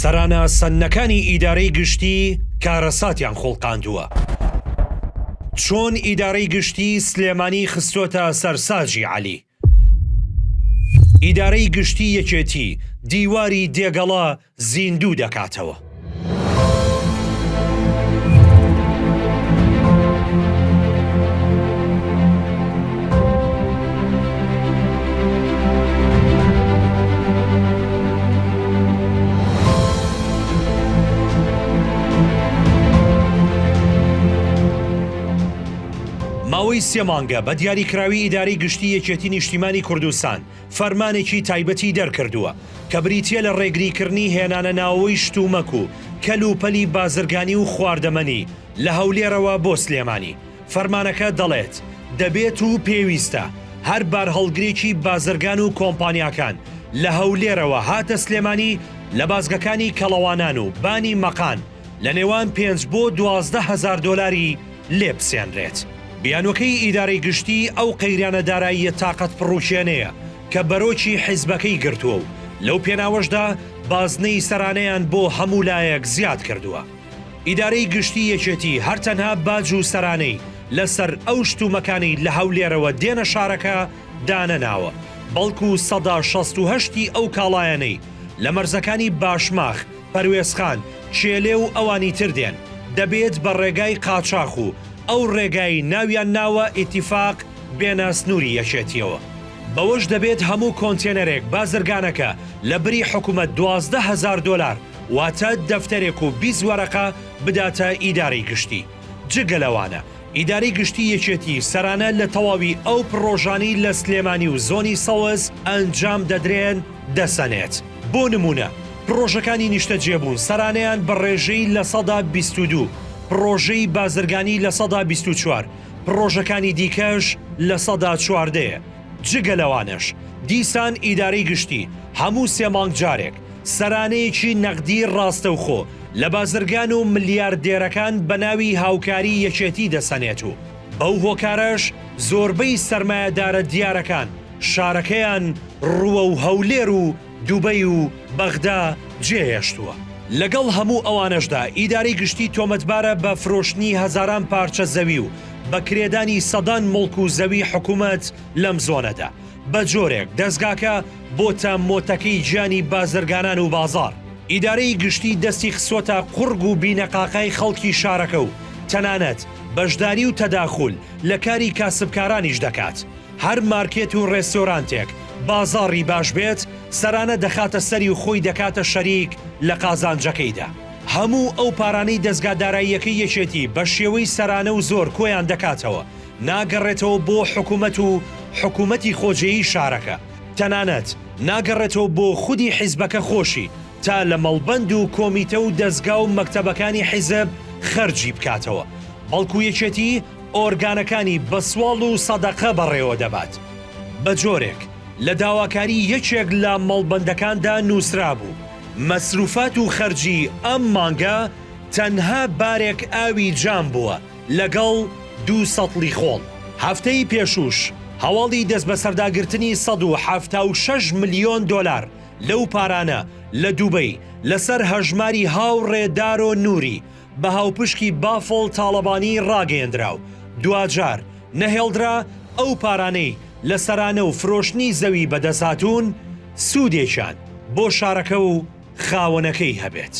سەرانە سەنەکانی ئیدارەی گشتی کارەساتیان خۆڵقاندووە. چۆن ئیدارەی گشتی سلێمانی خستۆتە سەرساجی عەلی. ئیدارەی گشتی یەکێتی دیواری دێگەڵا زیندوو دەکاتەوە. ماوەی 3 مانگە بە دیاریکراوی ئیدارەی گشتی یەکێتی نیشتیمانی کوردستان فەرمانێکی تایبەتی دەرکردووە کە بریتیە لە ڕێگریکردنی هێنانە ناوەوەی شتومەک و کەلوپەلی بازرگانی و خواردەمەنی لە هەولێرەوە بۆ سلێمانی. فەرمانەکە دەڵێت دەبێت و پێویستە هەر بار هەڵگرێکی بازرگان و کۆمپانیاکان لە هەولێرەوە هاتە سلێمانی لە بازگەکانی کەڵەوانان و بانی مەقان لە نێوان 5 بۆ 12,000 دۆلاری لێ بسێنرێت. بیانوەکەی ئیدارەی گشتی ئەو قەیرانە داراییە تاقەت پڕوکێنەیە کە بەرۆکی حیزبەکەی گرتووە و لەو پێناوەشدا بازنەی سەرانەیان بۆ هەموو لایەک زیاد کردووە. ئیدارەی گشتی یەکێتی هەرتەنها باج و سەرانەی لەسەر ئەو شتومەکانی لە هەولێرەوە دێنە شارەکە دانەناوە، بەڵکو 168 ئەو کاڵایانەی لە مەرزەکانی باشماخ، پەروێزخان، کێلێ و ئەوانی تر دێن دەبێت بە ڕێگای قاچاق و ئەو ڕێگای ناویان ناوە ئیتیفاق بێنە سنووری یەکێتیەوە. بەوەش دەبێت هەموو کۆنتێنەرێک بازرگانەکە لە بری حکوومەت 12,000 دۆلار واتە دەفتەرێک و 20 وەرەقە بداتە ئیدارەی گشتی. جگەلەوانە ئیدارەی گشتی یەکێتی سەرانە لە تەواوی ئەو پڕۆژانی لە سلێمانی و زۆنی سەوز ئەنجام دەدرێن دەسەنێت. بۆ نمونە پرۆژەکانی نیشتەجێبوون سەرانەیان بە ڕێژەی لە 122، پرۆژەی بازرگانی لە 124، پرۆژەکانی دیکەش لە 114. جگەلەوانش دیسان ئیدارەی گشتی هەموو 3 مانگ جارێک سەرانەیەکی نەقدی ڕاستەوخۆ لە بازرگان و ملیاردێرەکان بە ناوی هاوکاری یەکێتی دەسەنێت و بەو هۆکارەش زۆربەی سەرمایەدارە دیارەکان شارەکەیان ڕووە و هەولێر و دووبەی و بەغدا جێهێشتووە. لەگەڵ هەموو ئەوانەشدا ئیدارەی گشتی تۆمەتبارە بە فرۆشتنی هەزاران پارچە زەوی و بە کرێدانی سەدان مڵک و زەوی حکوومەت لەم زۆنەدا. بە جۆرێک دەستگاکە بۆتە مۆتەکەی گیانی بازرگانان و بازار. ئیدارەی گشتی دەستی خسۆتە قورگ و بینەقاقای خەڵکی شارەکە و تەنانەت بەشداری و تەداخل لە کاری کاسبکارانیش دەکات. هەر مارکێت و ڕێستۆرانتێک بازاڕی باش بێت سەرانە دەخاتە سەری و خۆی دەکاتە شەریک لە قازانجەکەیدا. هەموو ئەو پارانەی دەستگاداراییەکەی یەکێتی بە شێوەی سەرانە و زۆر کۆیان دەکاتەوە ناگەڕێتەوە بۆ حکوومەت و حکوومەتی خۆجێیی شارەکە، تەنانەت ناگەڕێتەوە بۆ خودی حیزبەکە خۆشی تا لە مەڵبەند و کۆمیتە و دەستگا و مەکتەبەکانی حیزب خەرجی بکاتەوە، بەڵکو یەکێتی ئۆرگانەکانی بە سواڵ و سەدەقە بەڕێوە دەبات. بە جۆرێک لە داواکاری یەکێک لە مەڵبەندەکاندا نووسرا بوو مەسروفات و خەرجی ئەم مانگە تەنها بارێک ئاوی جام بووە لەگەڵ 2 سەتڵی خۆڵ. هەفتەی پێشوش هەواڵی دەست بە سەرداگرتنی 176 ملیۆن دۆلار لەو پارانە لە دووبەی لەسەر هەژماری هاوڕێدار و نووری بە هاوپشکی بافڵ تاڵەبانی ڕاگەیەندراو. دوجار نەهێڵدرا ئەو پارانەی لە سەرانە و فرۆشتنی زەوی بەدەساتون سوودێکیان بۆ شارەکە و خاوەنەکەی هەبێت.